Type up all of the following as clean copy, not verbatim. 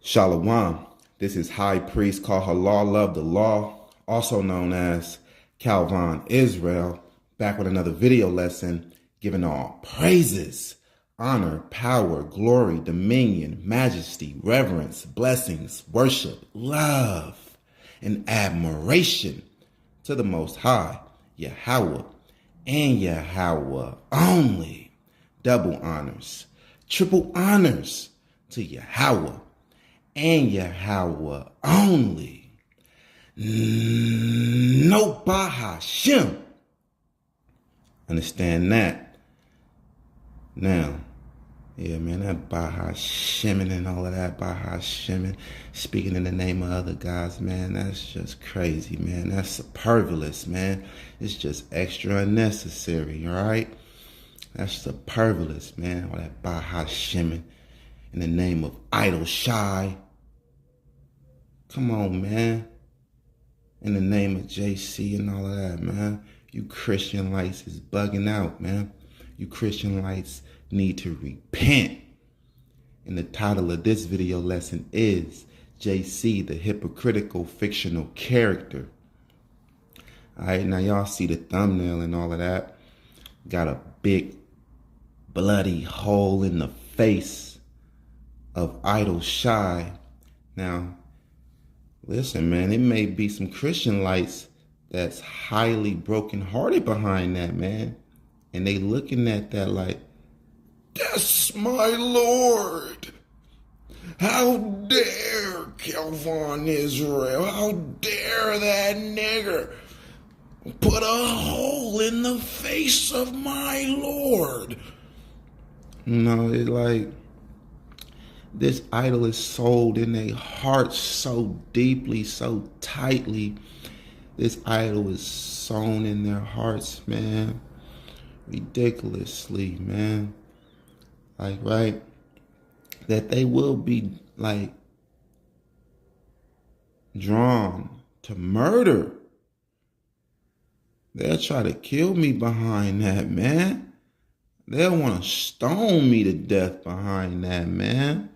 Shalom. This is High Priest Kahalal of the Law, also known as Calvin Israel, back with another video lesson, giving all praises, honor, power, glory, dominion, majesty, reverence, blessings, worship, love, and admiration to the Most High, Yahweh, and Yahweh only. Double honors, triple honors to Yahweh and Yahweh only. No Bahashem. Understand that? Now, yeah, man, that Bahashem and all of that Bahashem, speaking in the name of other gods, man, that's just crazy, man. That's superfluous, man. It's just extra unnecessary, all right? That's superfluous, man. All that Bahashem in the name of idol shy. Come on, man. In the name of JC and all of that, man. You Christian lights is bugging out, man. You Christian lights need to repent. And the title of this video lesson is JC, the hypocritical fictional character. All right, now y'all see the thumbnail and all of that. Got a big bloody hole in the face of idol shy. Now, listen, man, it may be some Christian lights that's highly brokenhearted behind that, man. And they looking at that like, that's my Lord. How dare Calvin Israel? How dare that nigger put a hole in the face of my Lord? No, it's like, this idol is sold in their hearts so deeply, so tightly. This idol is sewn in their hearts, man. Ridiculously, man. Like, right? That they will be, like, drawn to murder. They'll try to kill me behind that, man. They'll want to stone me to death behind that, man.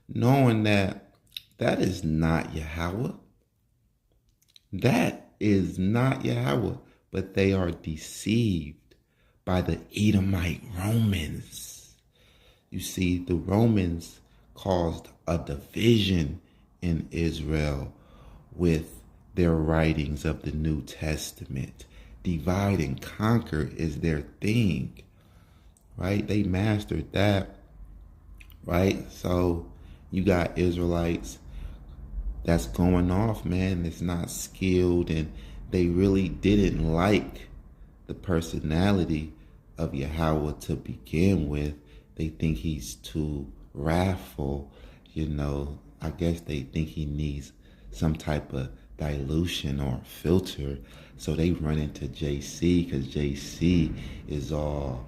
Knowing that that is not Yahweh. That is not Yahweh. But they are deceived by the Edomite Romans. You see, the Romans caused a division in Israel with their writings of the New Testament. Divide and conquer is their thing, right? They mastered that, right? So you got Israelites that's going off, man. It's not skilled, and they really didn't like the personality of Yahweh to begin with. They think he's too wrathful, you know. I guess they think he needs some type of dilution or filter. So they run into JC because JC is all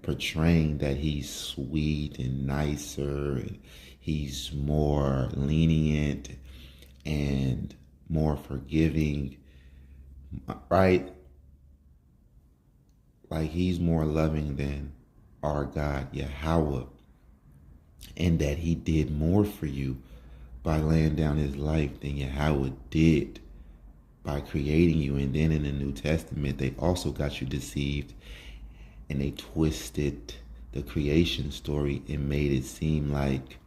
portraying that he's sweet and nicer, and he's more lenient and more forgiving, right? Like he's more loving than our God, Yahweh, and that he did more for you by laying down his life than Yahweh did by creating you. And then in the New Testament, they also got you deceived, and they twisted the creation story and made it seem like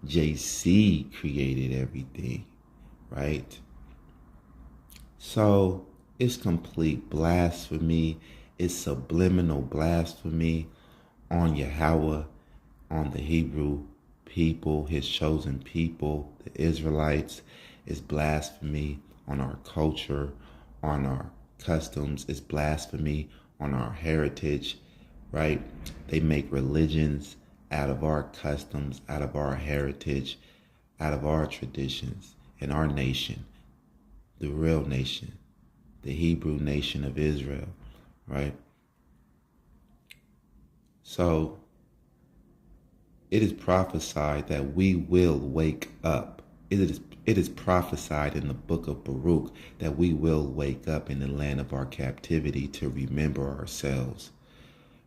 JC created everything, right? So it's complete blasphemy. It's subliminal blasphemy on Yahweh, on the Hebrew people, his chosen people, the Israelites. It's blasphemy on our culture, on our customs. It's blasphemy on our heritage, right? They make religions out of our customs, out of our heritage, out of our traditions, and our nation, the real nation, the Hebrew nation of Israel, right? So it is prophesied that we will wake up. It is prophesied in the book of Baruch that we will wake up in the land of our captivity to remember ourselves,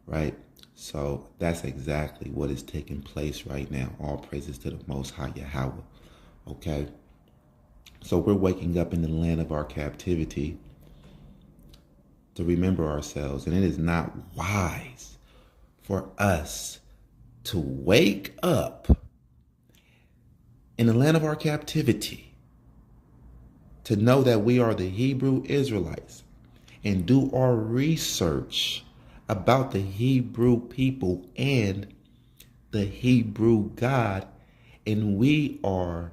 right? So that's exactly what is taking place right now. All praises to the Most High Yahweh. Okay? So we're waking up in the land of our captivity to remember ourselves. And it is not wise for us to wake up in the land of our captivity to know that we are the Hebrew Israelites and do our research about the Hebrew people and the Hebrew God, and we are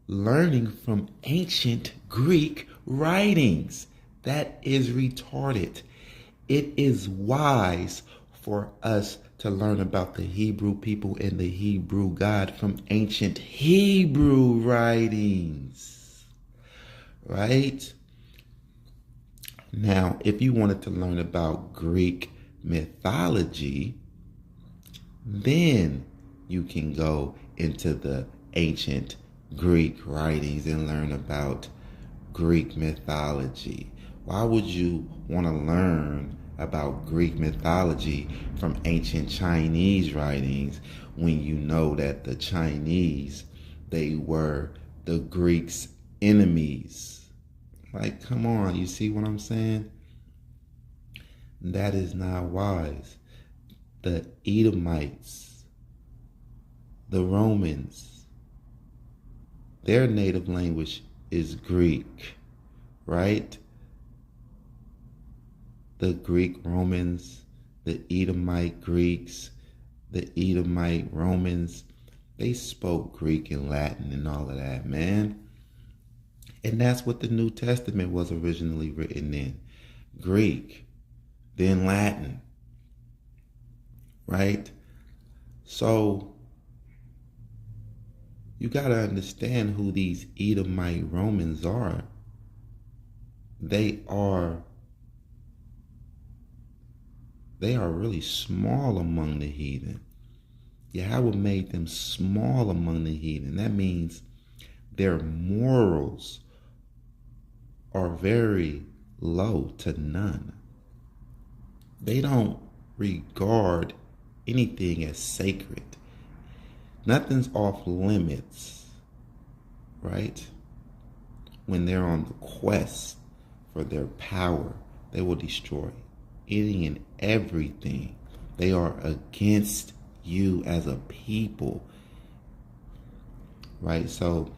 learning from ancient Greek writings. That is retarded. It is wise for us to learn about the Hebrew people and the Hebrew God from ancient Hebrew writings, right? Now, if you wanted to learn about Greek mythology, then you can go into the ancient Greek writings and learn about Greek mythology. Why would you want to learn about Greek mythology from ancient Chinese writings when you know that the Chinese, they were the Greeks' enemies? Like, come on, you see what I'm saying? That is not wise. The Edomites, the Romans, their native language is Greek, right? The Greek Romans, the Edomite Greeks, the Edomite Romans, they spoke Greek and Latin and all of that, man. And that's what the New Testament was originally written in. Greek, then Latin, right? So you got to understand who these Edomite Romans are. They are really small among the heathen. Yahweh made them small among the heathen. That means their morals are very low to none. They don't regard anything as sacred. Nothing's off limits, right? When they're on the quest for their power, they will destroy any and everything. They are against you as a people, right? So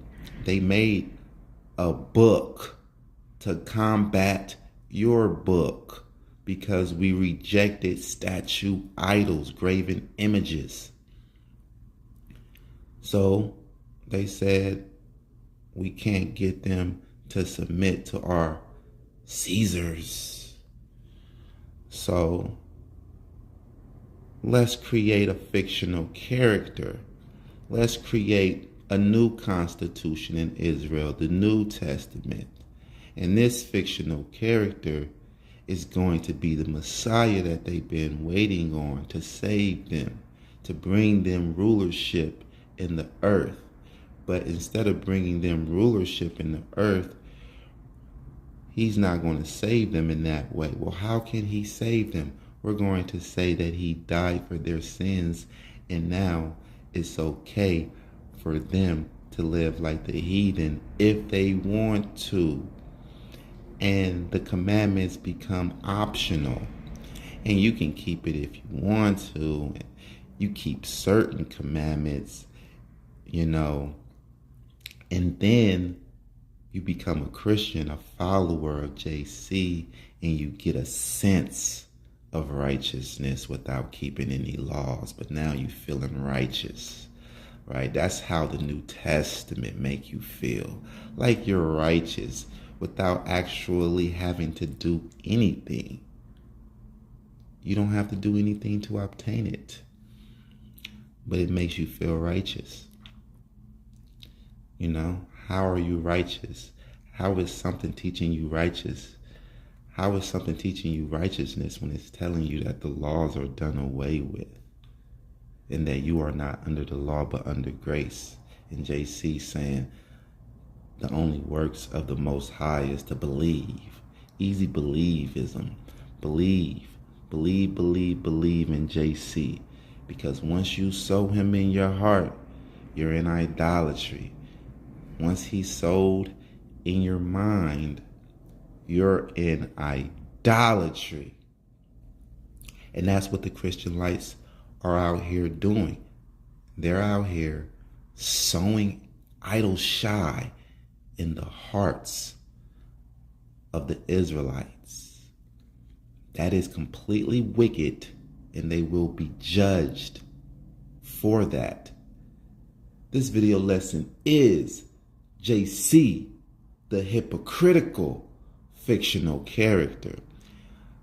they made a book to combat your book because we rejected statue idols, graven images. So they said we can't get them to submit to our Caesars. So let's create a fictional character. Let's create a new constitution in Israel, the New Testament. And this fictional character is going to be the Messiah that they've been waiting on to save them, to bring them rulership in the earth. But instead of bringing them rulership in the earth, he's not going to save them in that way. Well, how can he save them? We're going to say that he died for their sins, and now it's okay for them to live like the heathen if they want to. And the commandments become optional. And you can keep it if you want to. You keep certain commandments, and then you become a Christian, a follower of JC, and you get a sense of righteousness without keeping any laws. But now you're feeling righteous, right? That's how the New Testament make you feel, like you're righteous without actually having to do anything. You don't have to do anything to obtain it, but it makes you feel righteous. How are you righteous? How is something teaching you righteous? How is something teaching you righteousness when it's telling you that the laws are done away with and that you are not under the law but under grace? And JC saying the only works of the Most High is to believe. Easy believism. Believe. Believe, believe, believe in JC. Because once you sow him in your heart, you're in idolatry. Once he's sold in your mind, you're in idolatry. And that's what the Christian lights are out here doing. They're out here sowing idol shy in the hearts of the Israelites. That is completely wicked, and they will be judged for that. This video lesson is JC, the hypocritical fictional character.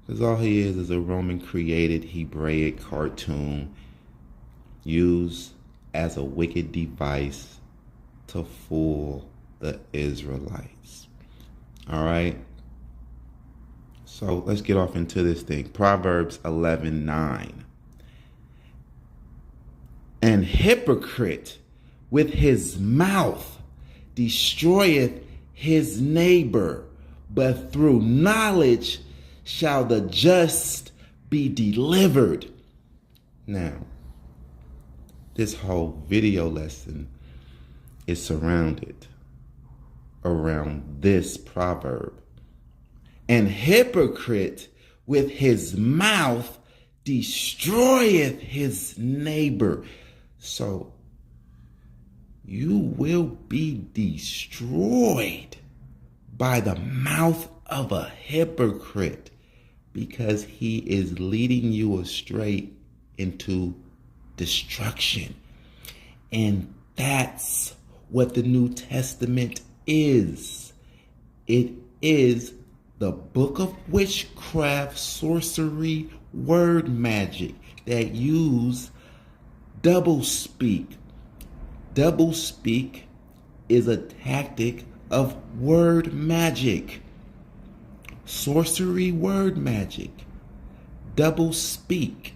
Because all he is a Roman created Hebraic cartoon used as a wicked device to fool the Israelites. All right. So let's get off into this thing. Proverbs 11:9. An hypocrite with his mouth destroyeth his neighbor, but through knowledge shall the just be delivered. Now, this whole video lesson is surrounded around this proverb. An hypocrite with his mouth destroyeth his neighbor. So you will be destroyed by the mouth of a hypocrite, because he is leading you astray into destruction. And that's what the New Testament is. It is the book of witchcraft, sorcery, word magic that use double speak. Double speak is a tactic of word magic. Sorcery, word magic. Double speak.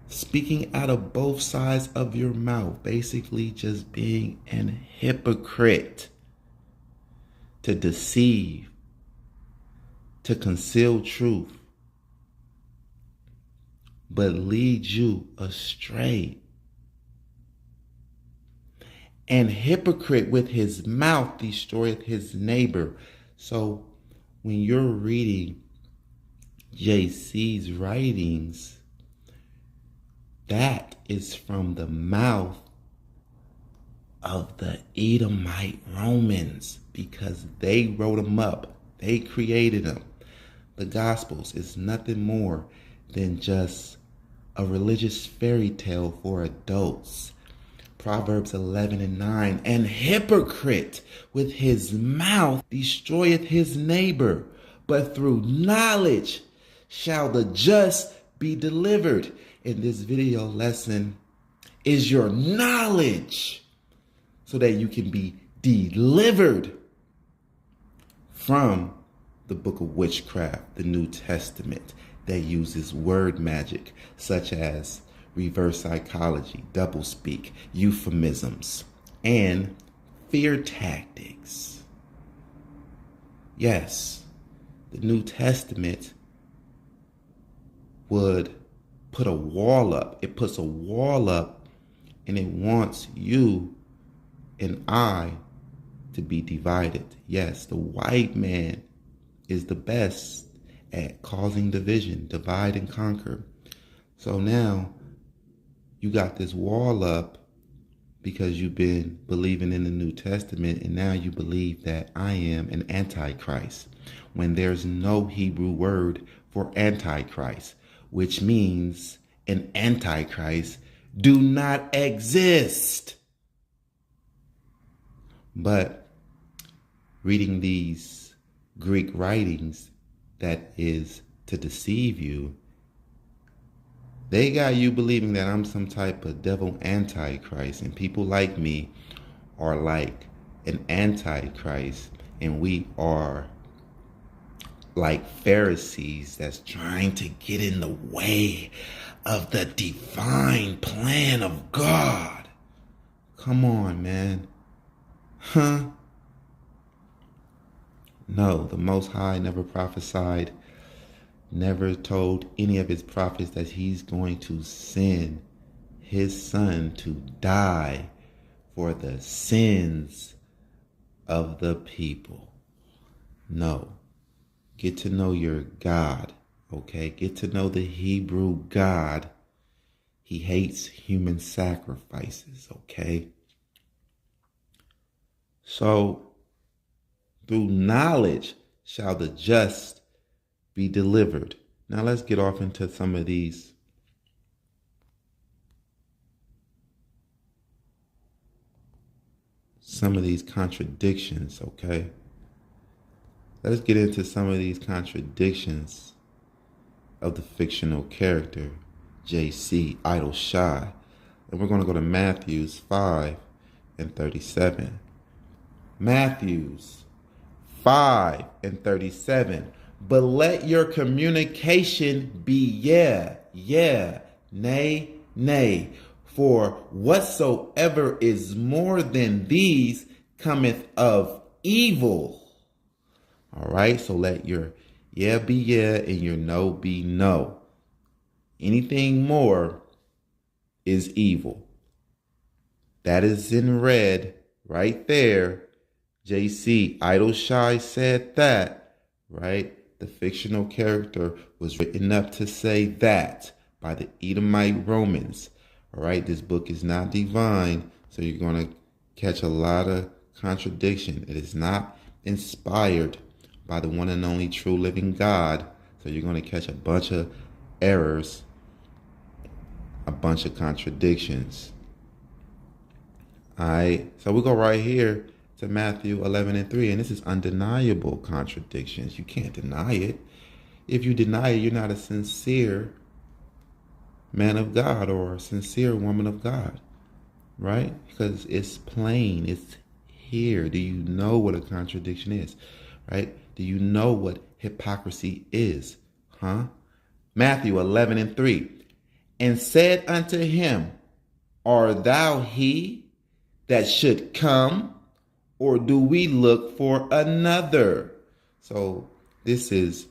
Speaking out of both sides of your mouth. Basically just being an hypocrite. To deceive. To conceal truth. But lead you astray. And hypocrite with his mouth destroyeth his neighbor. So when you're reading JC's writings, that is from the mouth of the Edomite Romans, because they wrote them up. They created them. The Gospels is nothing more than just a religious fairy tale for adults. Proverbs 11:9, an hypocrite with his mouth destroyeth his neighbor, but through knowledge shall the just be delivered. In this video lesson is your knowledge so that you can be delivered from the book of witchcraft, the New Testament, that uses word magic such as reverse psychology, doublespeak, euphemisms, and fear tactics. Yes, the New Testament would put a wall up. It puts a wall up, and it wants you and I to be divided. Yes, the white man is the best at causing division, divide and conquer. So now you got this wall up because you've been believing in the New Testament, and now you believe that I am an antichrist, when there's no Hebrew word for antichrist, which means an antichrist do not exist. But reading these Greek writings that is to deceive you, they got you believing that I'm some type of devil antichrist, and people like me are like an antichrist, and we are like Pharisees that's trying to get in the way of the divine plan of God. Come on, man. Huh? No, the Most High never prophesied never told any of his prophets that he's going to send his son to die for the sins of the people. No. Get to know your God, okay? Get to know the Hebrew God. He hates human sacrifices, okay? So, through knowledge shall the just be delivered. Now let's get off into some of these contradictions, okay? Let's get into some of these contradictions of the fictional character, JC, Idle Shy. And we're going to go to Matthews 5 and 37. Matthews 5 and 37. But let your communication be yeah, nay, nay. For whatsoever is more than these cometh of evil. All right, so let your yeah be yeah and your no be no. Anything more is evil. That is in red right there. JC, Idle Shy said that, right? The fictional character was written up to say that by the Edomite Romans. All right, this book is not divine, so you're going to catch a lot of contradiction. It is not inspired by the one and only true living God, so you're going to catch a bunch of errors, a bunch of contradictions. All right, so we go right here to Matthew 11 and 3, and this is undeniable contradictions. You can't deny it. If you deny it, you're not a sincere man of God or a sincere woman of God, right? Because it's plain, it's here. Do you know what a contradiction is, right? Do you know what hypocrisy is, huh? Matthew 11 and 3, and said unto him, art thou he that should come, or do we look for another? So this is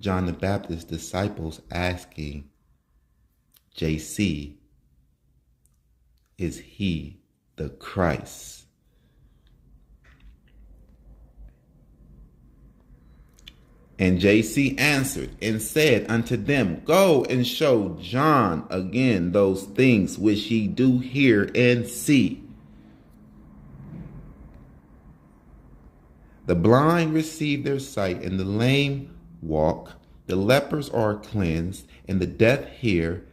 John the Baptist's disciples asking JC, is he the Christ? And JC answered and said unto them, go and show John again those things which ye do hear and see. The blind receive their sight, and the lame walk. The lepers are cleansed, and the deaf hear.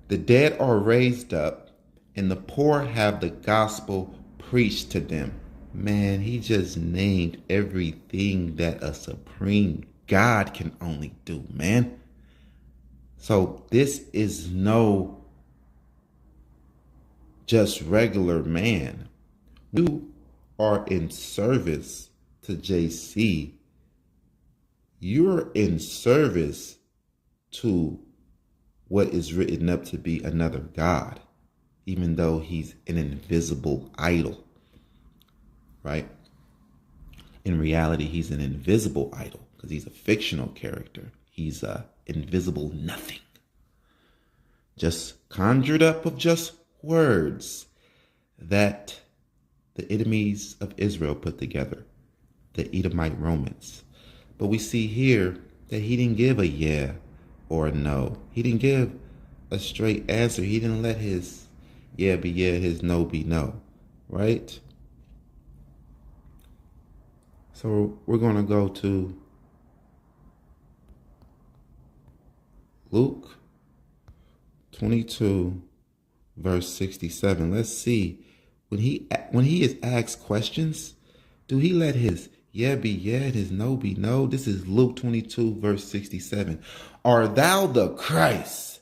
The dead are raised up, and the poor have the gospel preached to them. Man, he just named everything that a supreme God can only do, man. So this is no just regular man. You are in service to JC. You're in service to what is written up to be another God, even though he's an invisible idol, right? In reality, he's an invisible idol because he's a fictional character. He's a invisible nothing, just conjured up of just words that the enemies of Israel put together, the Edomite Romans. But we see here that he didn't give a yeah or a no. He didn't give a straight answer. He didn't let his yeah be yeah, his no be no, right? So we're going to go to Luke 22, verse 67. Let's see. When he is asked questions, do he let his yeah be yeah and his no be no? This is Luke 22, verse 67. Art thou the Christ?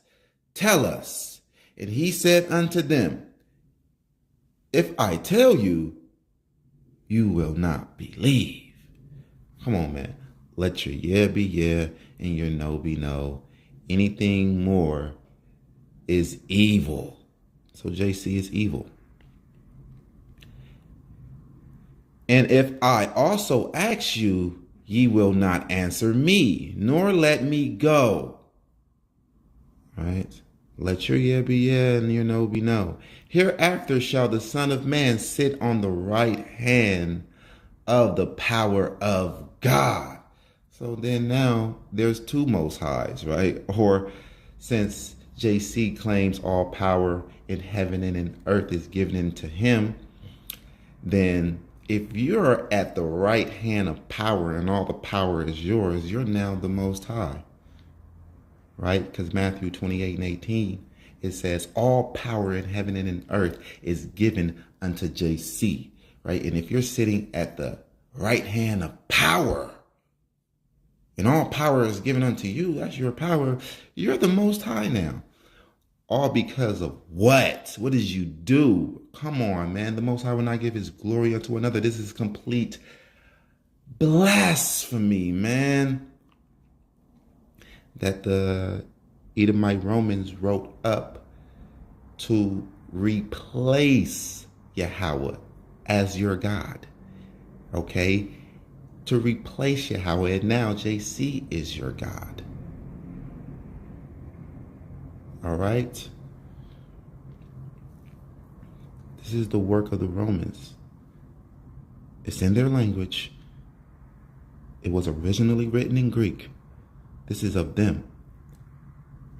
Tell us. And he said unto them, if I tell you, you will not believe. Come on, man. Let your yeah be yeah and your no be no. Anything more is evil. So JC is evil. And if I also ask you, ye will not answer me, nor let me go. Right? Let your yeah be yeah and your no be no. Hereafter shall the Son of Man sit on the right hand of the power of God. So then now there's two most highs, right? Or since JC claims all power in heaven and in earth is given into him, then if you're at the right hand of power and all the power is yours, you're now the most high, right? Because Matthew 28:18, it says all power in heaven and in earth is given unto JC, right? And if you're sitting at the right hand of power, and all power is given unto you, that's your power, you're the most high now. All because of what? What did you do? Come on, man. The Most High will not give his glory unto another. This is complete blasphemy, man. That the Edomite Romans wrote up to replace Yahweh as your God. Okay? To replace Yahweh, and now JC is your God. All right? This is the work of the Romans. It's in their language. It was originally written in Greek. This is of them.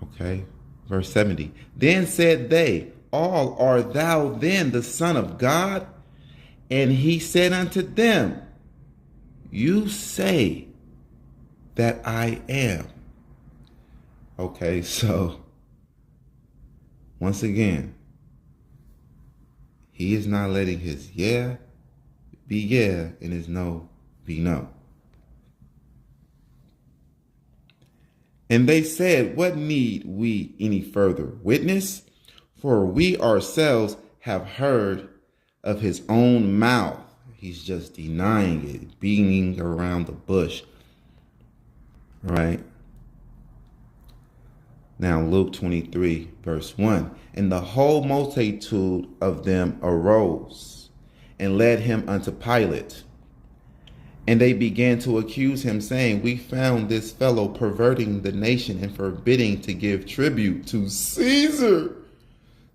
Okay? Verse 70. Then said they, all art thou then the Son of God? And he said unto them, you say that I am. Okay, so once again, he is not letting his yeah be yeah and his no be no. And they said, what need we any further witness? For we ourselves have heard of his own mouth. He's just denying it, beating around the bush. Right? Now, Luke 23, verse 1. And the whole multitude of them arose and led him unto Pilate. And they began to accuse him, saying, we found this fellow perverting the nation and forbidding to give tribute to Caesar,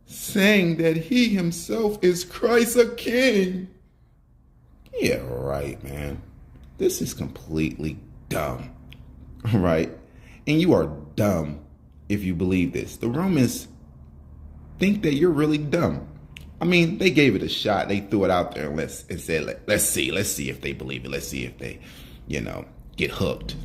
saying that he himself is Christ a king. Yeah, right, man. This is completely dumb. All right? And you are dumb if you believe this. The Romans think that you're really dumb. I mean, they gave it a shot. They threw it out there and said, let's see if they believe it. Let's see if they, get hooked.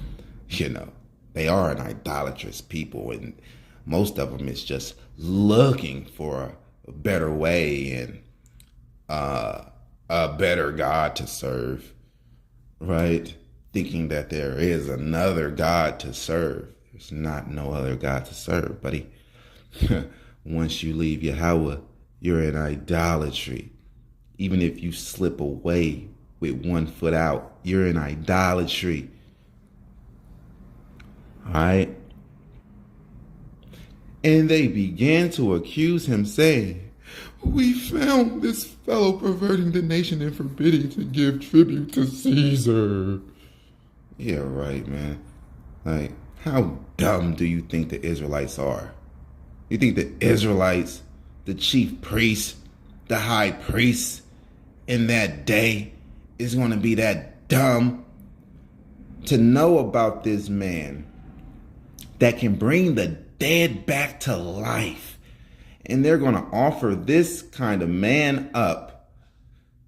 They are an idolatrous people, and most of them is just looking for a better way and a better God to serve, right? Thinking that there is another God to serve. There's not no other God to serve, buddy. Once you leave Yahweh, you're in idolatry. Even if you slip away with one foot out, you're in idolatry. All right? And they began to accuse him, saying, we found this fellow perverting the nation and forbidding to give tribute to Caesar. Yeah, right, man. Like, how dumb do you think the Israelites are? You think the Israelites, the chief priests, the high priests in that day is going to be that dumb to know about this man that can bring the dead back to life? And they're going to offer this kind of man up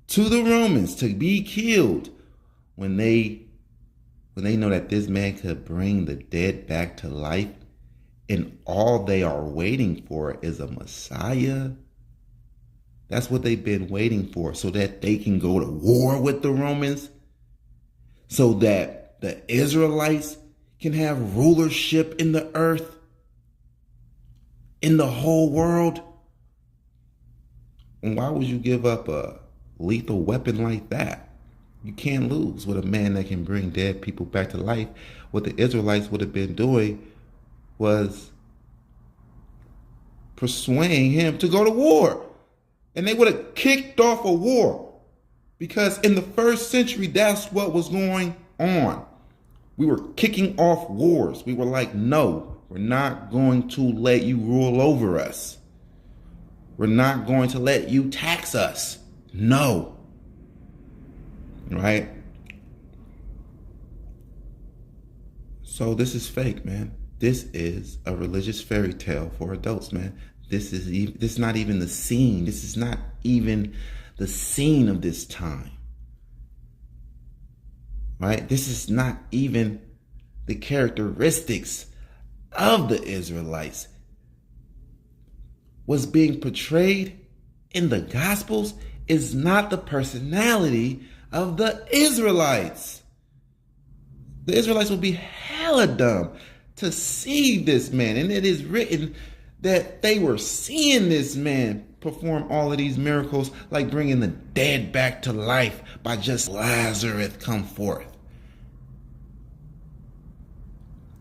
to the Romans to be killed when they know that this man could bring the dead back to life, and all they are waiting for is a Messiah. That's what they've been waiting for, so that they can go to war with the Romans, so that the Israelites can have rulership in the earth, in the whole world. And why would you give up a lethal weapon like that? You can't lose with a man that can bring dead people back to life. What the Israelites would have been doing was persuading him to go to war. And they would have kicked off a war. Because in the first century, that's what was going on. We were kicking off wars. We were like, no, we're not going to let you rule over us. We're not going to let you tax us. No. Right? So this is fake, man. This is a religious fairy tale for adults, man. This is not even the scene. This is not even the scene of this time. Right? This is not even the characteristics of the Israelites. What's being portrayed in the Gospels is not the personality of the Israelites. The Israelites will be hella dumb to see this man. And it is written that they were seeing this man perform all of these miracles, like bringing the dead back to life by just Lazarus come forth.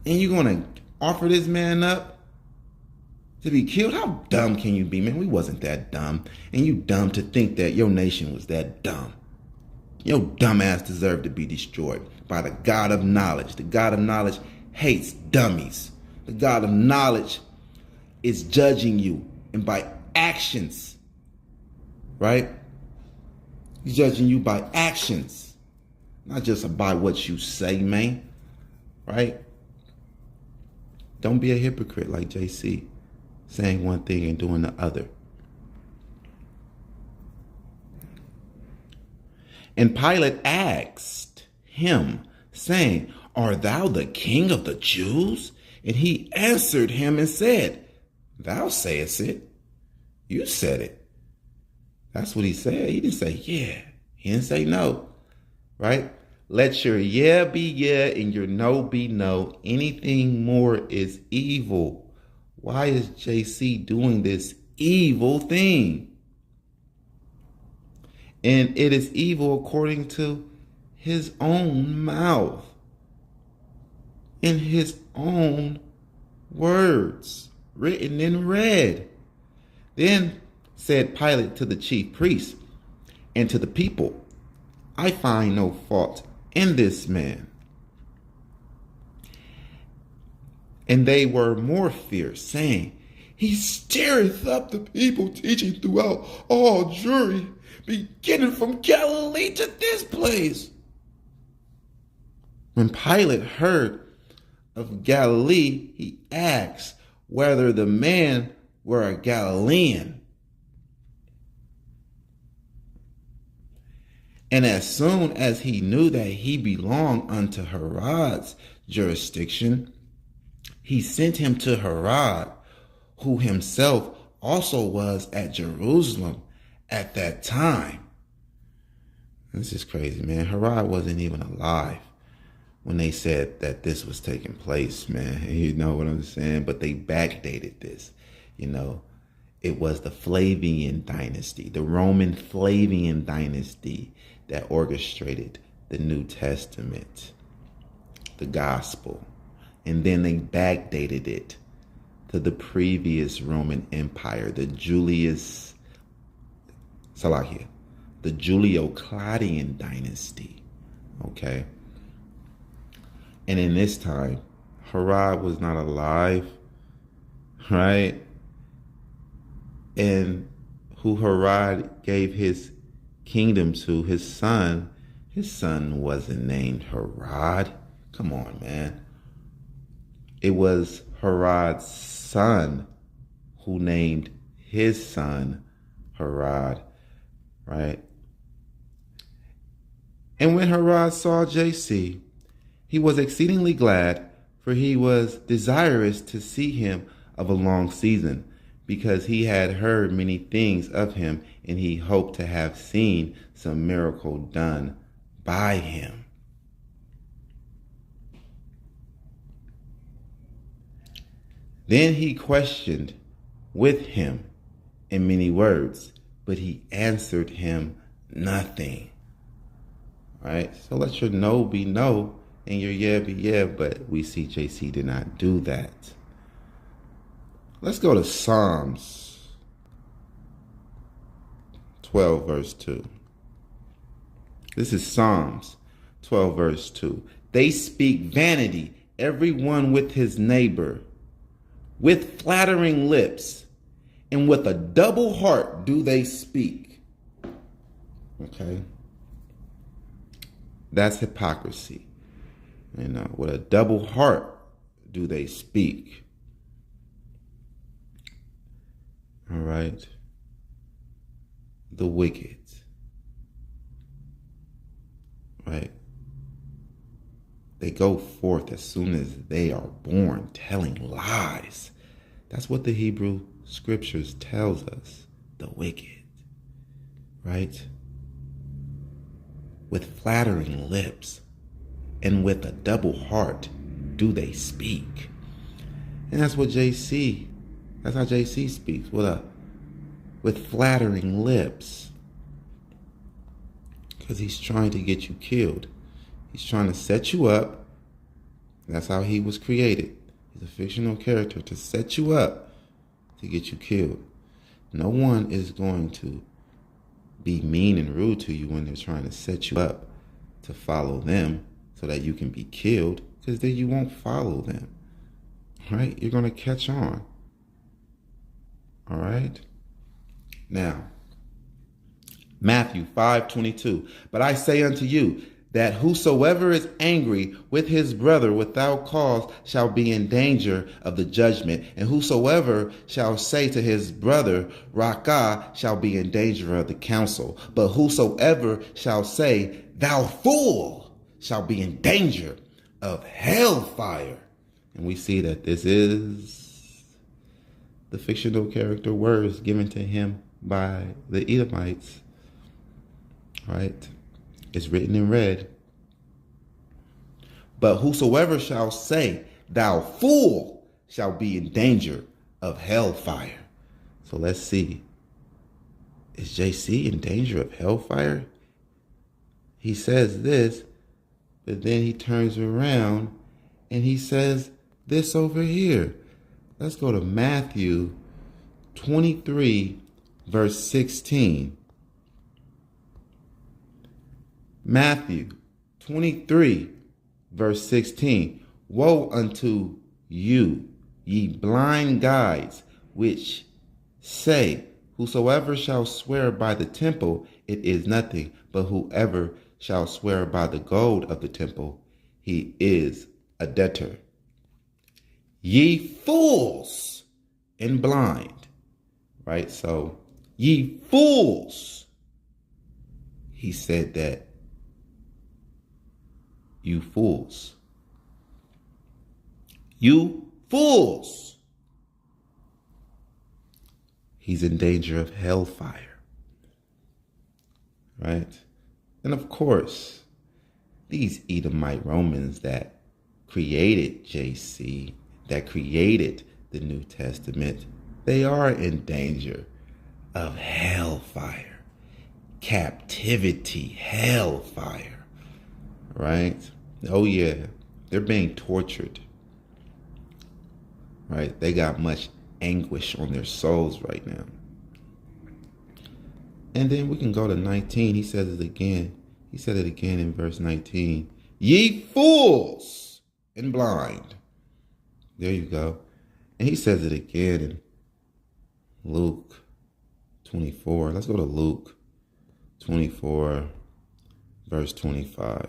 And you're going to offer this man up to be killed? How dumb can you be, man? We wasn't that dumb. And you dumb to think that your nation was that dumb. Your dumb ass deserved to be destroyed by the God of knowledge. The God of knowledge hates dummies. The God of knowledge is judging you, and by actions, right? He's judging you by actions, not just by what you say, man, right? Don't be a hypocrite like JC, saying one thing and doing the other. And Pilate asked him, saying, "Art thou the king of the Jews?" And he answered him and said, "Thou sayest it." You said it. That's what he said. He didn't say yeah. He didn't say no. Right? Let your yeah be yeah and your no be no. Anything more is evil. Why is JC doing this evil thing? And it is evil according to his own mouth, in his own words, written in red. Then said Pilate to the chief priests and to the people, "I find no fault in this man." And they were more fierce, saying, "He stirreth up the people, teaching throughout all Jewry, beginning from Galilee to this place." When Pilate heard of Galilee, he asked whether the man were a Galilean. And as soon as he knew that he belonged unto Herod's jurisdiction, he sent him to Herod, who himself also was at Jerusalem at that time. This is crazy, man. Herod wasn't even alive when they said that this was taking place, man. You know what I'm saying? But they backdated this. You know, it was the Flavian dynasty, the Roman Flavian dynasty, that orchestrated the New Testament, the gospel. And then they backdated it to the previous Roman Empire, the the Julio-Claudian dynasty. Okay. And in this time, Herod was not alive, right? And who Herod gave his kingdom to, his son wasn't named Herod. Come on, man. It was Herod's son who named his son Herod, right? And when Herod saw JC, he was exceedingly glad, for he was desirous to see him of a long season, because he had heard many things of him, and he hoped to have seen some miracle done by him. Then he questioned with him in many words, but he answered him nothing. Right? So let your no be no and your yeah be yeah, but we see JC did not do that. Let's go to Psalms 12 verse 2. This is Psalms 12 verse 2. They speak vanity, every one with his neighbor. With flattering lips and with a double heart do they speak. Okay? That's hypocrisy. With a double heart do they speak. All right? The wicked. Right? They go forth as soon as they are born, telling lies. That's what the Hebrew scriptures tells us. The wicked. Right? With flattering lips and with a double heart do they speak. And that's how JC speaks, with flattering lips. Because he's trying to get you killed. He's trying to set you up. That's how he was created. He's a fictional character to set you up to get you killed. No one is going to be mean and rude to you when they're trying to set you up to follow them so that you can be killed, because then you won't follow them. Right? You're going to catch on. All right? Now, Matthew 5:22. But I say unto you, that whosoever is angry with his brother without cause shall be in danger of the judgment. And whosoever shall say to his brother, Rakah, shall be in danger of the council. But whosoever shall say, thou fool, shall be in danger of hellfire. And we see that this is the fictional character words given to him by the Edomites. Right? It's written in red. But whosoever shall say, thou fool, shall be in danger of hellfire. So let's see. Is JC in danger of hellfire? He says this, but then he turns around and he says this over here. Let's go to Matthew 23, verse 16. Matthew 23, verse 16. Woe unto you, ye blind guides, which say, whosoever shall swear by the temple, it is nothing, but whoever shall swear by the gold of the temple, he is a debtor. Ye fools and blind. Right? So, ye fools. He said that. You fools. You fools. He's in danger of hellfire. Right? And of course, these Edomite Romans that created JC, that created the New Testament, they are in danger of hellfire. Captivity, hellfire. Right? Oh yeah, they're being tortured. Right? They got much anguish on their souls right now. And then we can go to 19. He says it again. He said it again in verse 19. Ye fools and blind. There you go. And he says it again in Luke 24. Let's go to Luke 24, verse 25.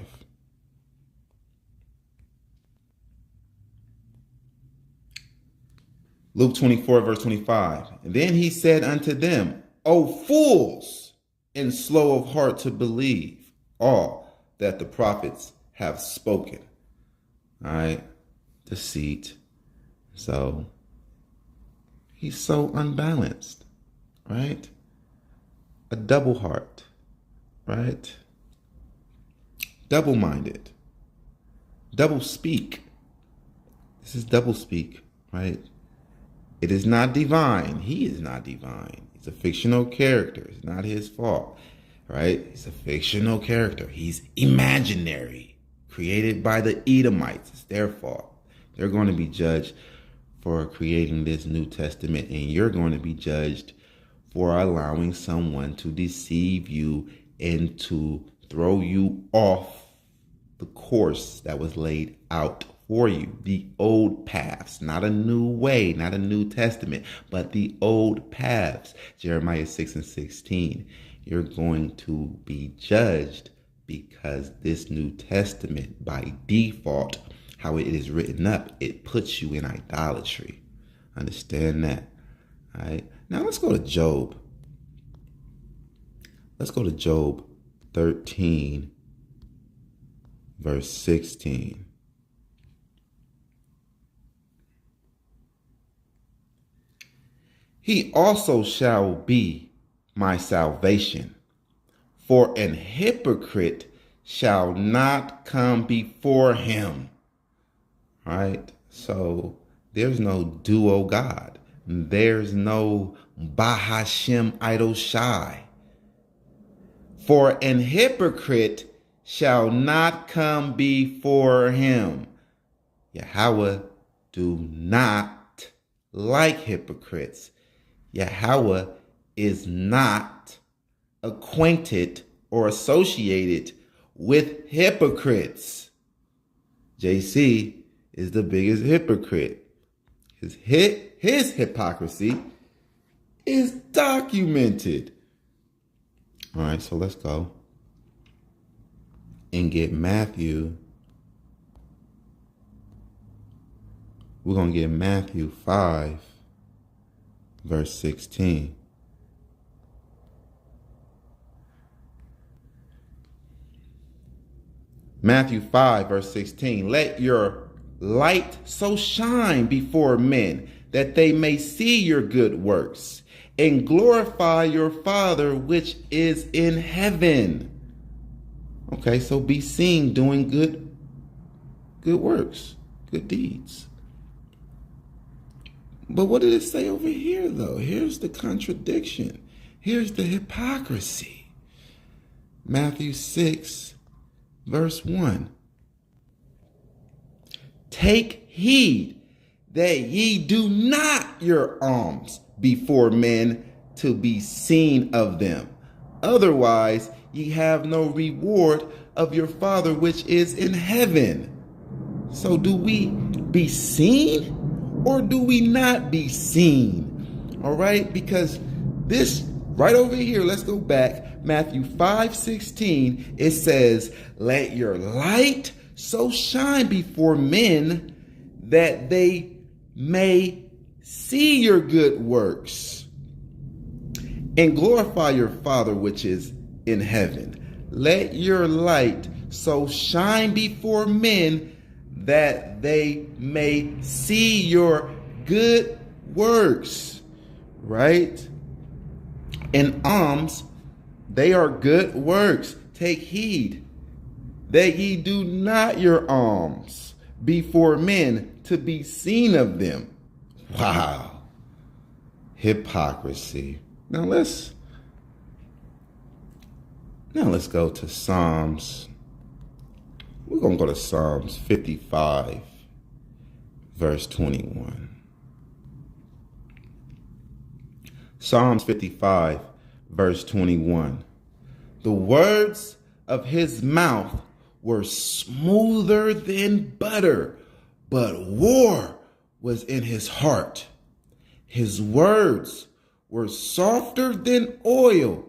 Luke 24, verse 25. And then he said unto them, O fools, and slow of heart to believe all that the prophets have spoken. All right. Deceit. So he's so unbalanced, right? A double heart, right? Double-minded. Double speak. This is double speak, right? It is not divine. He is not divine. He's a fictional character. It's not his fault, right? He's a fictional character. He's imaginary, created by the Edomites. It's their fault. They're going to be judged for creating this New Testament, and you're going to be judged for allowing someone to deceive you and to throw you off the course that was laid out for you, the old paths, not a new way, not a New Testament, but the old paths. Jeremiah 6:16. You're going to be judged because this New Testament, by default, how it is written up, it puts you in idolatry. Understand that. All right. Now let's go to Job. Let's go to Job 13, verse 16. He also shall be my salvation, for an hypocrite shall not come before him. All right. So there's no duo God. There's no Bahashem idol shy. For an hypocrite shall not come before him. Yahweh do not like hypocrites. Yahweh is not acquainted or associated with hypocrites. JC is the biggest hypocrite. His hypocrisy is documented. All right, so let's go and get Matthew. We're going to get Matthew 5, verse 16. Matthew 5, verse 16. Let your light so shine before men that they may see your good works and glorify your Father which is in heaven. Okay, so be seen doing good works, good deeds. But what did it say over here, though? Here's the contradiction. Here's the hypocrisy. Matthew 6, verse 1. Take heed that ye do not your alms before men to be seen of them. Otherwise, ye have no reward of your Father which is in heaven. So do we be seen or do we not be seen? All right, because this right over here, let's go back. Matthew 5:16, it says, let your light so shine before men that they may see your good works and glorify your Father which is in heaven. Let your light so shine before men that they may see your good works, right? And alms, they are good works. Take heed that ye do not your alms before men to be seen of them. Wow. Hypocrisy. Now let's go to Psalms. We're going to go to Psalms 55, verse 21. Psalms 55, verse 21. The words of his mouth were smoother than butter, but war was in his heart. His words were softer than oil,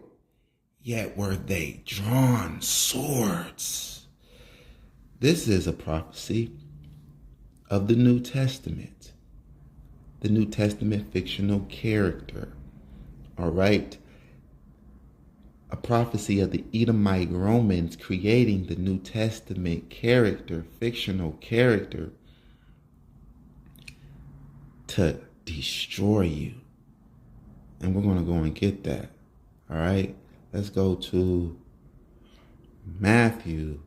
yet were they drawn swords. This is a prophecy of the New Testament. The New Testament fictional character. All right. A prophecy of the Edomite Romans creating the New Testament character, fictional character, to destroy you. And we're going to go and get that. All right. Let's go to Matthew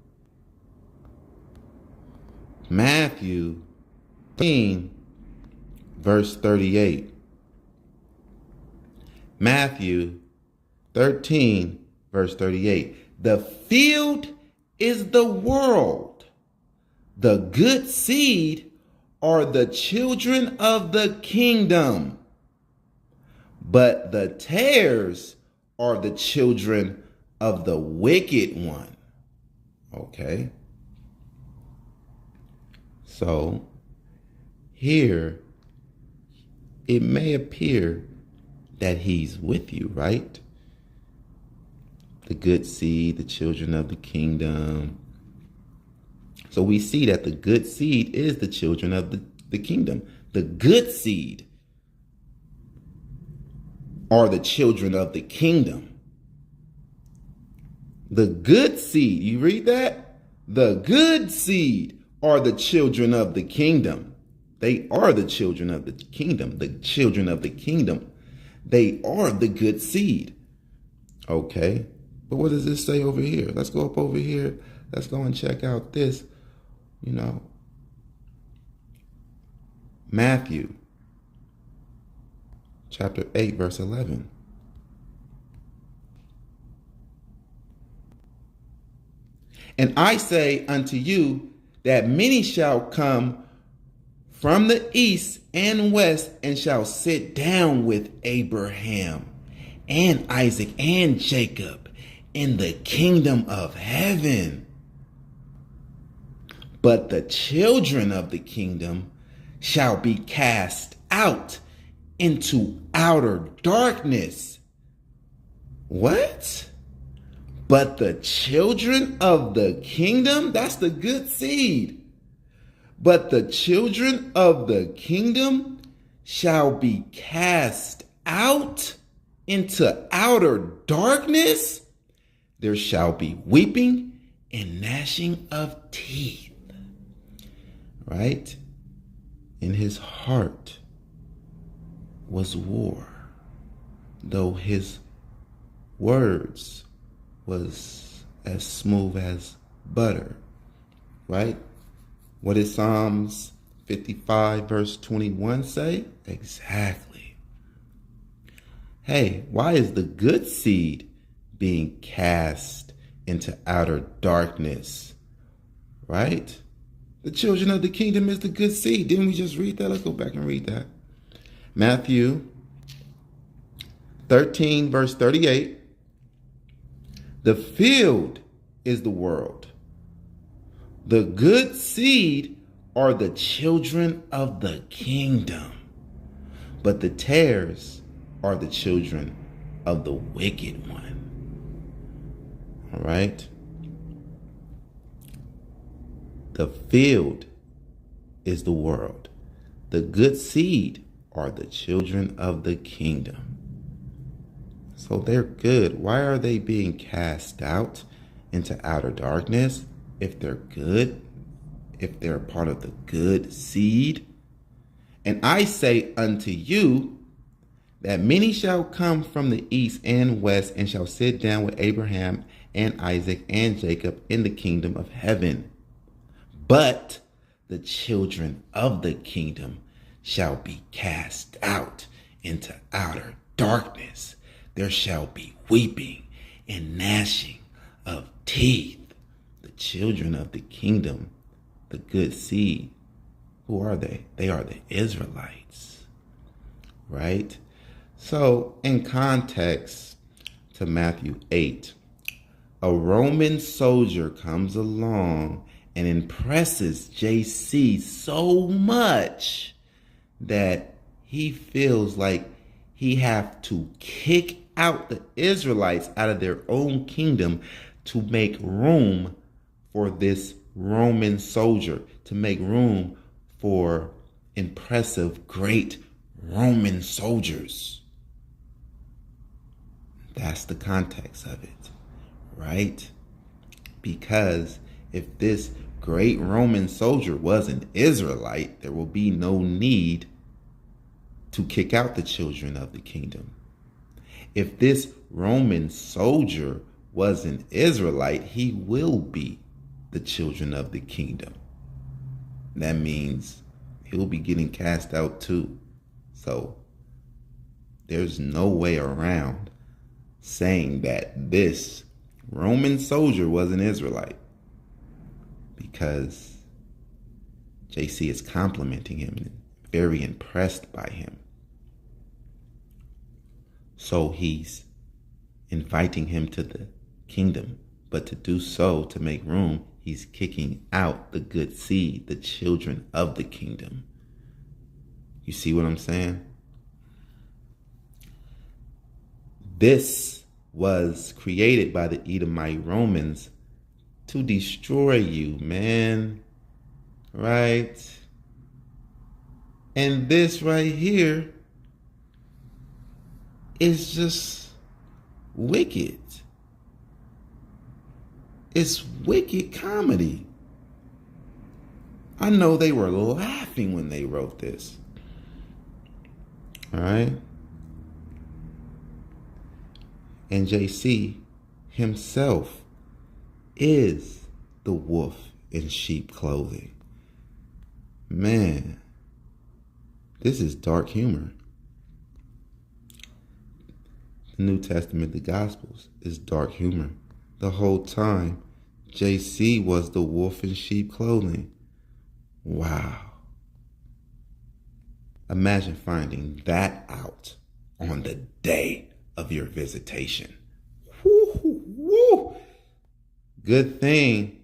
13, verse 38. Matthew 13, verse 38. The field is the world. The good seed are the children of the kingdom. But the tares are the children of the wicked one. Okay. So here, it may appear that he's with you, right? The good seed, the children of the kingdom. So we see that the good seed is the children of the kingdom. The good seed are the children of the kingdom. The good seed, you read that? The good seed are the children of the kingdom. They are the children of the kingdom. The children of the kingdom. They are the good seed. Okay. But what does this say over here? Let's go up over here. Let's go and check out this. Matthew chapter 8, verse 11. And I say unto you that many shall come from the east and west and shall sit down with Abraham and Isaac and Jacob in the kingdom of heaven. But the children of the kingdom shall be cast out into outer darkness. What? But the children of the kingdom, that's the good seed. But the children of the kingdom shall be cast out into outer darkness. There shall be weeping and gnashing of teeth. Right? In his heart was war, though his words was as smooth as butter. Right? What did Psalms 55 verse 21 say? Exactly. Hey, why is the good seed being cast into outer darkness? Right? The children of the kingdom is the good seed. Didn't we just read that? Let's go back and read that. Matthew 13 verse 38. The field is the world. The good seed are the children of the kingdom, but the tares are the children of the wicked one. All right? The field is the world. The good seed are the children of the kingdom. So they're good. Why are they being cast out into outer darkness? If they're good, if they're part of the good seed. And I say unto you that many shall come from the east and west and shall sit down with Abraham and Isaac and Jacob in the kingdom of heaven. But the children of the kingdom shall be cast out into outer darkness. There shall be weeping and gnashing of teeth. The children of the kingdom, the good seed, who are they? They are the Israelites, right? So in context to Matthew 8, a Roman soldier comes along and impresses JC so much that he feels like he have to kick out the Israelites out of their own kingdom to make room for this Roman soldier, to make room for impressive, great Roman soldiers. That's the context of it, right? Because if this great Roman soldier was an Israelite, there will be no need to kick out the children of the kingdom. If this Roman soldier was an Israelite, he will be the children of the kingdom. That means he'll be getting cast out too. So there's no way around saying that this Roman soldier was an Israelite, because JC is complimenting him and very impressed by him. So he's inviting him to the kingdom But to do so, to make room, he's kicking out the good seed, the children of the kingdom. You see what I'm saying? This was created by the Edomite Romans to destroy you, man. Right? And this right here is just wicked. It's wicked comedy. I know they were laughing when they wrote this. All right? And JC himself is the wolf in sheep clothing. Man, this is dark humor. The New Testament, the Gospels, is dark humor. The whole time, JC was the wolf in sheep clothing. Wow. Imagine finding that out on the day of your visitation. Woo, woo. Good thing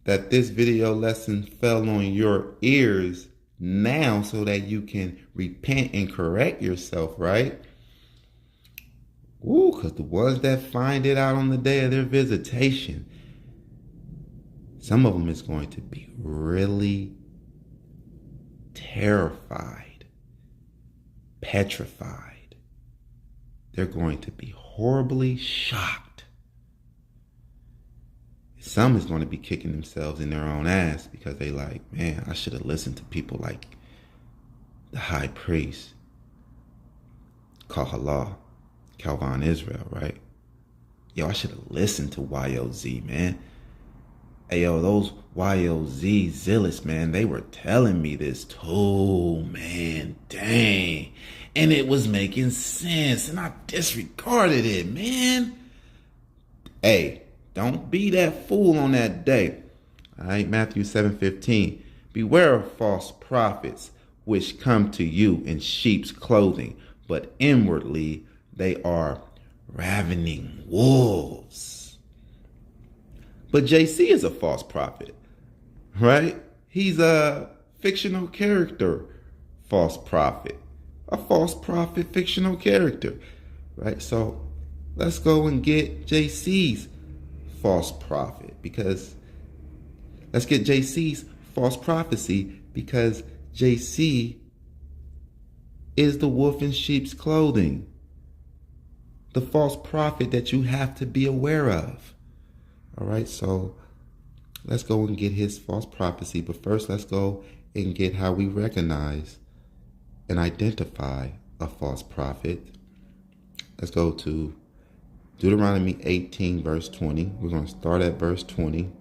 that this video lesson fell on your ears now so that you can repent and correct yourself, right? Woo, because the ones that find it out on the day of their visitation, some of them is going to be really terrified, petrified. They're going to be horribly shocked. Some is going to be kicking themselves in their own ass because they like, man, I should have listened to people like the high priest, Kahala, Calvin Israel, right? Yo, I should have listened to YOZ, man. Hey, yo, those YOZ zealots, man, they were telling me this too, man, dang. And it was making sense, and I disregarded it, man. Hey, don't be that fool on that day. All right, Matthew 7:15. Beware of false prophets, which come to you in sheep's clothing, but inwardly they are ravening wolves. But JC is a false prophet, right? He's a fictional character, false prophet. A false prophet, fictional character, right? So let's go and get JC's false prophet, because let's get JC's false prophecy, because JC is the wolf in sheep's clothing, the false prophet that you have to be aware of. All right, so let's go and get his false prophecy, but first let's go and get how we recognize and identify a false prophet. Let's go to Deuteronomy 18, verse 20. We're going to start at verse 20.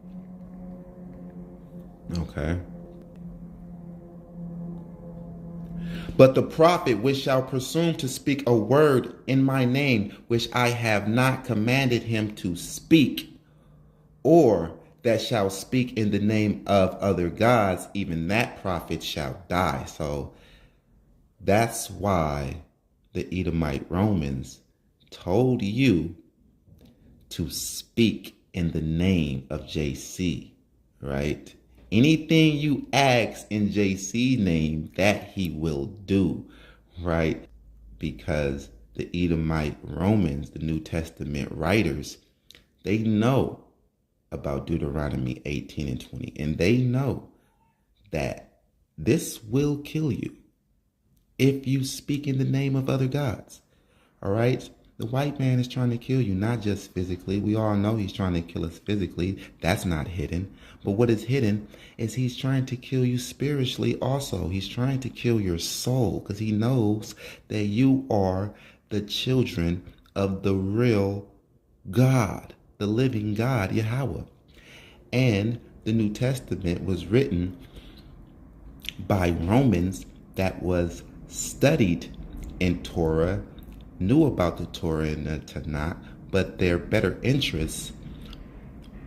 Okay. But the prophet which shall presume to speak a word in my name, which I have not commanded him to speak, or that shall speak in the name of other gods, even that prophet shall die. So that's why the Edomite Romans told you to speak in the name of JC, right? Anything you ask in JC's name, that he will do, right? Because the Edomite Romans, the New Testament writers, they know about Deuteronomy 18 and 20, and they know that this will kill you if you speak in the name of other gods, all right? The white man is trying to kill you, not just physically. We all know he's trying to kill us physically. That's not hidden. But what is hidden is he's trying to kill you spiritually also. He's trying to kill your soul because he knows that you are the children of the real God, the living God, Yahweh. And the New Testament was written by Romans that was studied in Torah, knew about the Torah and the Tanakh, but their better interest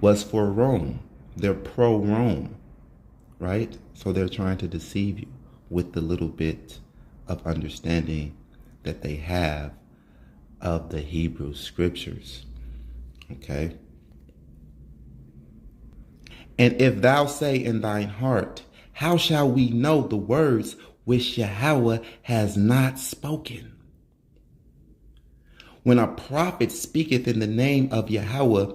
was for Rome. They're pro-Rome, right? So they're trying to deceive you with the little bit of understanding that they have of the Hebrew scriptures, Okay. And if thou say in thine heart, how shall we know the words which Yahweh has not spoken? When a prophet speaketh in the name of Yahweh,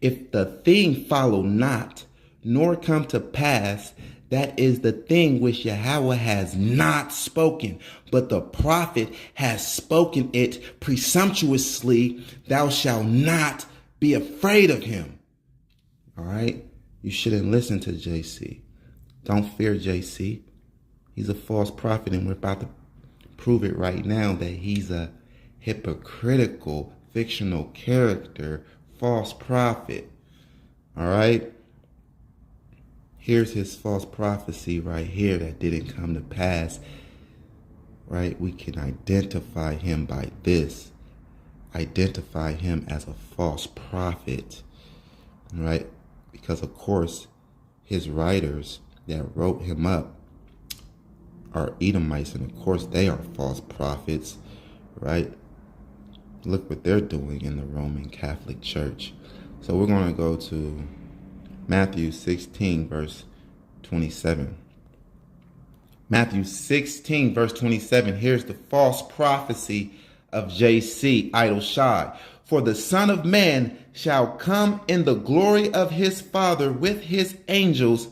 if the thing follow not, nor come to pass, that is the thing which Yahweh has not spoken, but the prophet has spoken it presumptuously. Thou shalt not be afraid of him. All right? You shouldn't listen to JC. Don't fear JC. He's a false prophet, and we're about to prove it right now that he's a hypocritical, fictional character, false prophet. All right? Here's his false prophecy right here that didn't come to pass. Right? We can identify him by this. Identify him as a false prophet. Right? Because, of course, his writers that wrote him up are Edomites, and of course they are false prophets, right? Look what they're doing in the Roman Catholic Church. So we're going to go to Matthew 16, verse 27. Matthew 16, verse 27. Here's the false prophecy of JC, idle shy. For the Son of Man shall come in the glory of his Father with his angels,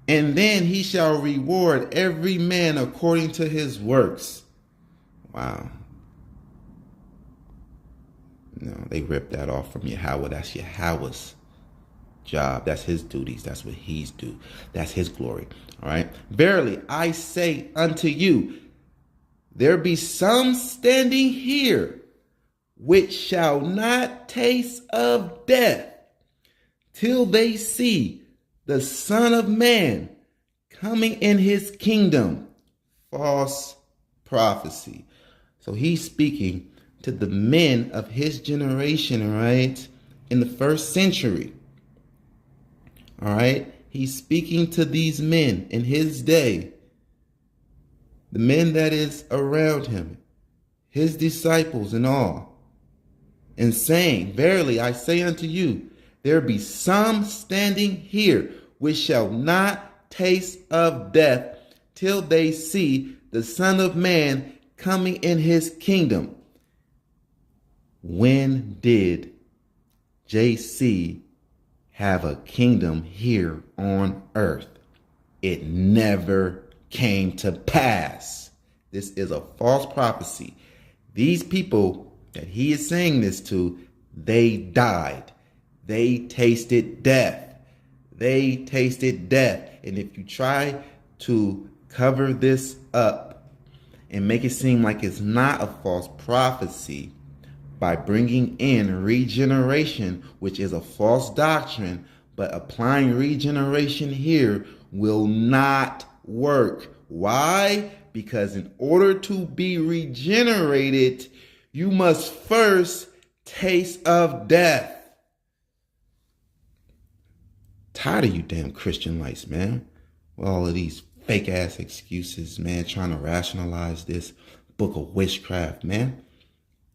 and then he shall reward every man according to his works. Wow. No, they ripped that off from Yahweh. That's Yahweh's job. That's his duties. That's what he's do. That's his glory. All right. Verily, I say unto you, there be some standing here which shall not taste of death till they see the Son of Man coming in his kingdom. False prophecy. So he's speaking to the men of his generation, right? In the first century. All right. He's speaking to these men in his day. The men that is around him, his disciples and all. And saying, verily, I say unto you, there be some standing here which shall not taste of death till they see the Son of Man coming in his kingdom. When did JC have a kingdom here on earth? It never came to pass. This is a false prophecy. These people that he is saying this to, they died. They tasted death. They tasted death. And if you try to cover this up and make it seem like it's not a false prophecy by bringing in regeneration, which is a false doctrine, but applying regeneration here will not work. Why? Because in order to be regenerated, you must first taste of death. Tired of you damn Christian lights, man. With all of these fake ass excuses, man, trying to rationalize this book of witchcraft, man.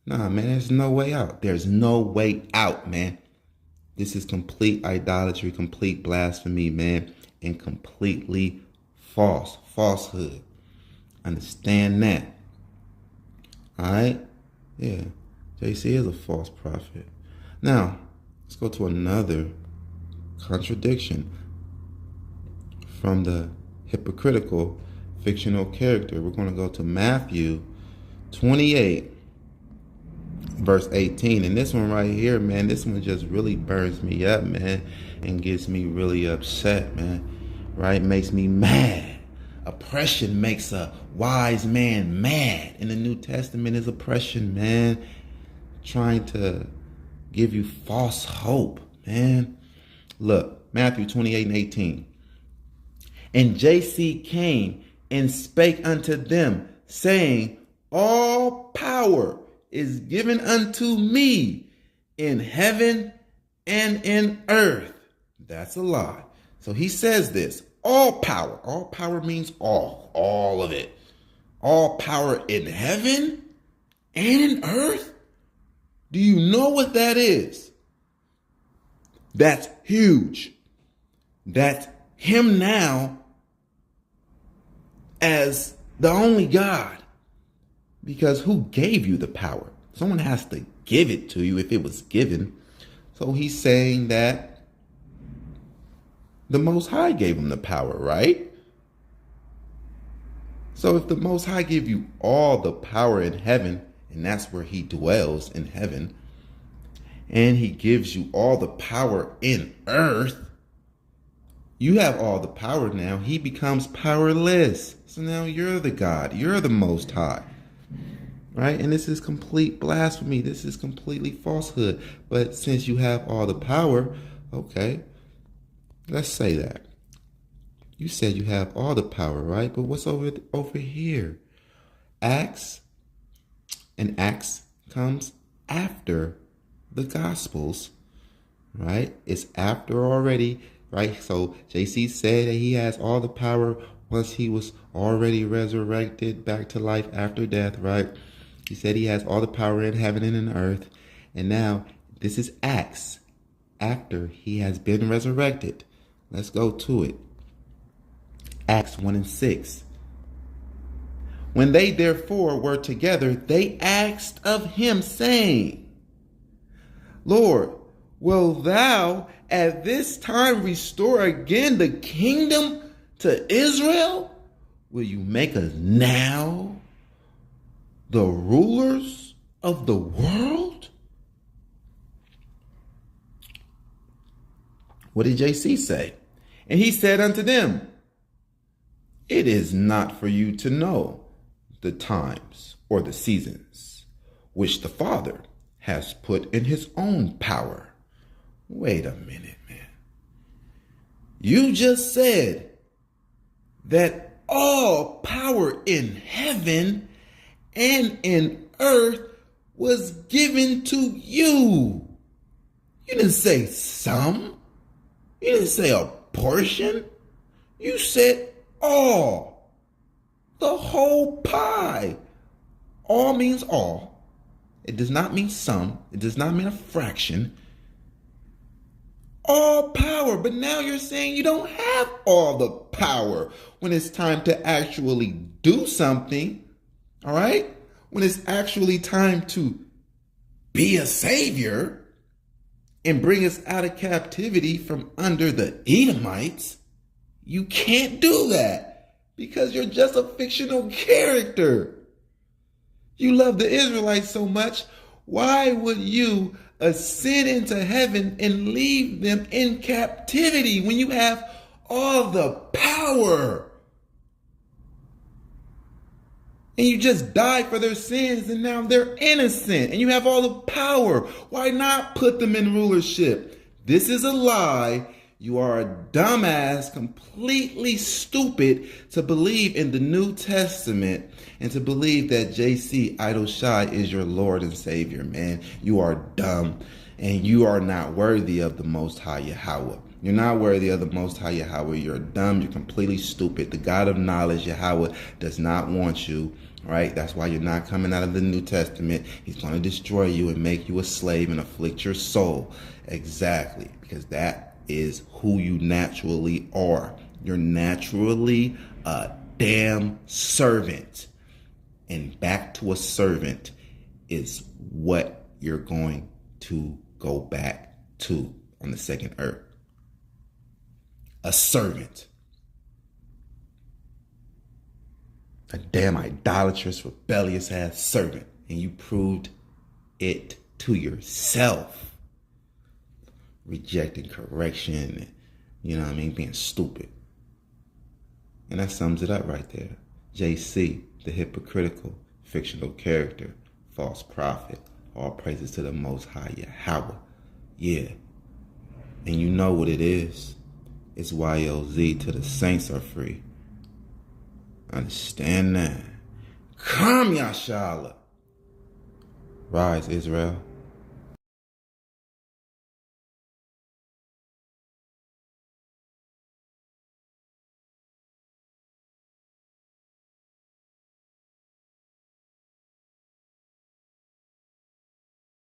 Nah, man, there's no way out. There's no way out, man. This is complete idolatry, complete blasphemy, man, and completely falsehood. Understand that. All right? Yeah, JC is a false prophet. Now, let's go to another contradiction from the hypocritical fictional character. We're going to go to Matthew 28, verse 18. And this one right here, man, this one just really burns me up, man, and gets me really upset, man, right? Makes me mad. Oppression makes a wise man mad. In the New Testament is oppression, man, trying to give you false hope, man. Look, Matthew 28 and 18. And JC came and spake unto them, saying, all power is given unto me in heaven and in earth. That's a lie. So he says this, all power. All power means all of it. All power in heaven and in earth. Do you know what that is? That's huge. That's him now as the only God. Because who gave you the power? Someone has to give it to you if it was given. So he's saying that the Most High gave him the power, right? So if the Most High gave you all the power in heaven, and that's where he dwells in heaven, and he gives you all the power in earth, you have all the power now. He becomes powerless. So now you're the God. You're the Most High. Right? And this is complete blasphemy. This is completely falsehood. But since you have all the power, okay, let's say that. You said you have all the power, right? But what's over here? Acts. And Acts comes after the Gospels, right? It's after already, right? So JC said that he has all the power once he was already resurrected back to life after death, right? He said he has all the power in heaven and in earth. And now this is Acts after he has been resurrected. Let's go to it. Acts 1:6. When they therefore were together, they asked of him, saying, Lord, will thou at this time restore again the kingdom to Israel? Will you make us now the rulers of the world? What did JC say? And he said unto them, it is not for you to know the times or the seasons which the Father has put in his own power. Wait a minute, man. You just said that all power in heaven and in earth was given to you. You didn't say some. You didn't say a portion. You said all. The whole pie. All means all. It does not mean some. It does not mean a fraction. All power. But now you're saying you don't have all the power when it's time to actually do something. All right? When it's actually time to be a savior and bring us out of captivity from under the Edomites, you can't do that because you're just a fictional character. You love the Israelites so much. Why would you ascend into heaven and leave them in captivity when you have all the power? And you just died for their sins and now they're innocent and you have all the power. Why not put them in rulership? This is a lie. You are a dumbass, completely stupid to believe in the New Testament and to believe that JC Idol Shy is your Lord and Savior, man. You are dumb and you are not worthy of the Most High Yahweh. You're not worthy of the Most High Yahweh. You're dumb. You're completely stupid. The God of knowledge, Yahweh, does not want you, right? That's why you're not coming out of the New Testament. He's going to destroy you and make you a slave and afflict your soul. Exactly. Because that is who you naturally are. You're naturally a damn servant. And back to a servant is what you're going to go back to on the second earth. A servant. A damn idolatrous, rebellious ass servant. And you proved it to yourself. Rejecting correction, you know what I mean, being stupid. And that sums it up right there. JC, the hypocritical, fictional character, false prophet, all praises to the Most High Yahweh. Yeah. And you know what it is. It's YLZ to the saints are free. Understand that. Come, Yashala. Rise, Israel.